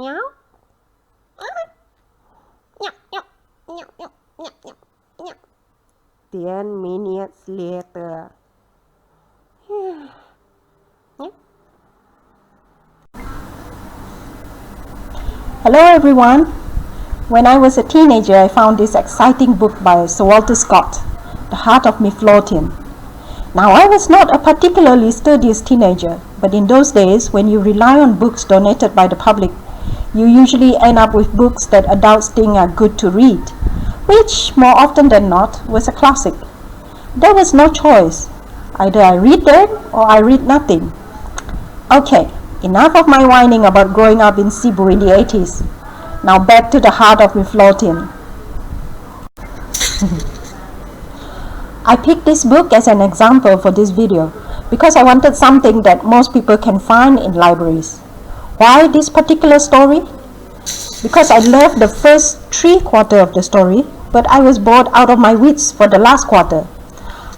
Meow. 10 minutes later. Hello everyone. When I was a teenager, I found this exciting book by Sir Walter Scott, The Heart of Midlothian. Now, I was not a particularly studious teenager, but in those days, when you rely on books donated by the public, you usually end up with books that adults think are good to read, which, more often than not, was a classic. There was no choice. Either I read them or I read nothing. Okay, enough of my whining about growing up in Cebu in the 80s. Now back to The Heart of Midlothian. I picked this book as an example for this video because I wanted something that most people can find in libraries. Why this particular story? Because I loved the first 3/4 of the story, but I was bored out of my wits for the last quarter.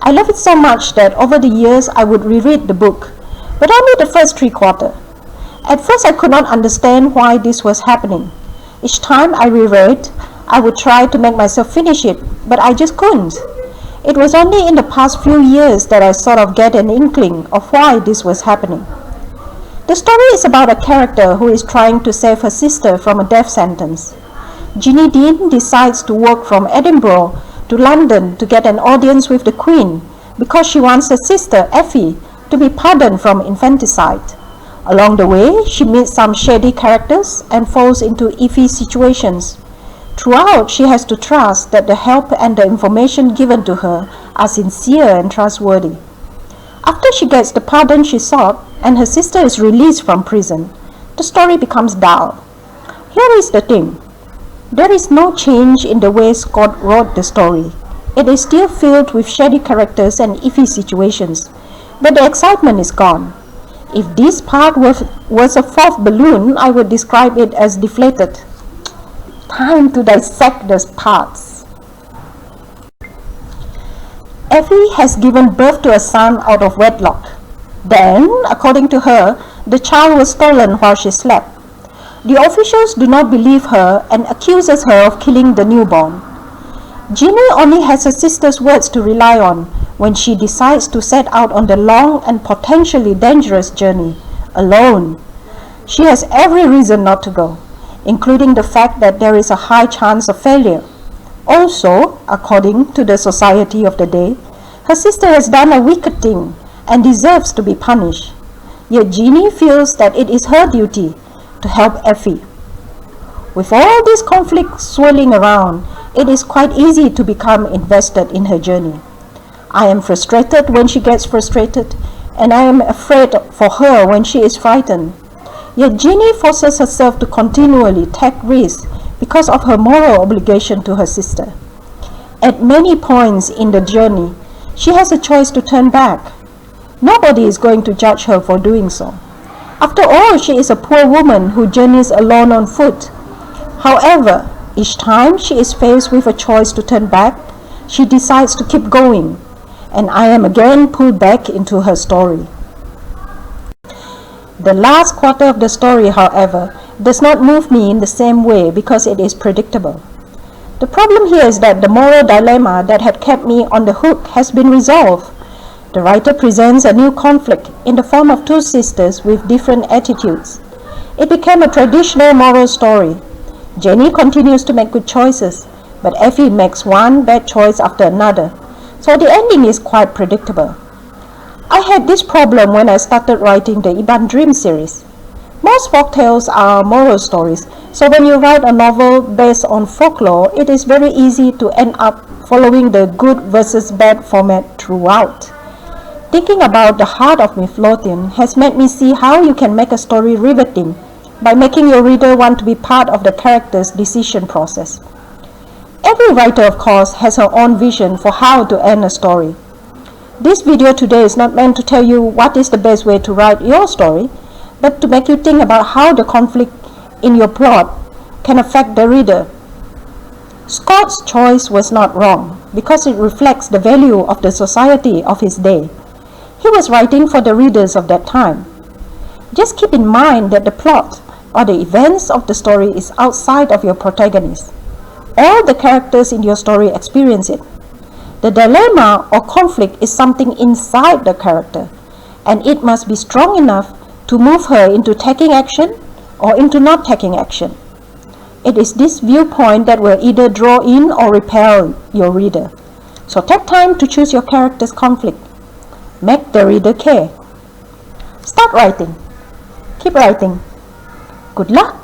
I love it so much that over the years I would reread the book, but only the first 3/4. At first I could not understand why this was happening. Each time I reread, I would try to make myself finish it, but I just couldn't. It was only in the past few years that I sort of get an inkling of why this was happening. The story is about a character who is trying to save her sister from a death sentence. Jeannie Dean decides to walk from Edinburgh to London to get an audience with the Queen because she wants her sister, Effie, to be pardoned from infanticide. Along the way, she meets some shady characters and falls into iffy situations. Throughout, she has to trust that the help and the information given to her are sincere and trustworthy. After she gets the pardon she sought and her sister is released from prison, the story becomes dull. Here is the thing. There is no change in the way Scott wrote the story. It is still filled with shady characters and iffy situations, but the excitement is gone. If this part was a fourth balloon, I would describe it as deflated. Time to dissect the parts. Effie has given birth to a son out of wedlock. Then, according to her, the child was stolen while she slept. The officials do not believe her and accuses her of killing the newborn. Jeannie only has her sister's words to rely on when she decides to set out on the long and potentially dangerous journey, alone. She has every reason not to go, including the fact that there is a high chance of failure. Also, according to the society of the day, her sister has done a wicked thing and deserves to be punished. Yet Jeannie feels that it is her duty to help Effie. With all this conflict swirling around, it is quite easy to become invested in her journey. I am frustrated when she gets frustrated, and I am afraid for her when she is frightened. Yet Jeannie forces herself to continually take risks because of her moral obligation to her sister. At many points in the journey, she has a choice to turn back. Nobody is going to judge her for doing so. After all, she is a poor woman who journeys alone on foot. However, each time she is faced with a choice to turn back, she decides to keep going, and I am again pulled back into her story. The last quarter of the story, however, does not move me in the same way because it is predictable. The problem here is that the moral dilemma that had kept me on the hook has been resolved. The writer presents a new conflict in the form of two sisters with different attitudes. It became a traditional moral story. Jenny continues to make good choices, but Effie makes one bad choice after another, so the ending is quite predictable. I had this problem when I started writing the Iban Dream series. Most folktales are moral stories, so when you write a novel based on folklore, it is very easy to end up following the good versus bad format throughout. Thinking about The Heart of Midlothian has made me see how you can make a story riveting by making your reader want to be part of the character's decision process. Every writer, of course, has her own vision for how to end a story. This video today is not meant to tell you what is the best way to write your story, but to make you think about how the conflict in your plot can affect the reader. Scott's choice was not wrong because it reflects the value of the society of his day. He was writing for the readers of that time. Just keep in mind that the plot or the events of the story is outside of your protagonist. All the characters in your story experience it. The dilemma or conflict is something inside the character, and it must be strong enough to move her into taking action or into not taking action. It is this viewpoint that will either draw in or repel your reader. So take time to choose your character's conflict. Make the reader care. Start writing. Keep writing. Good luck!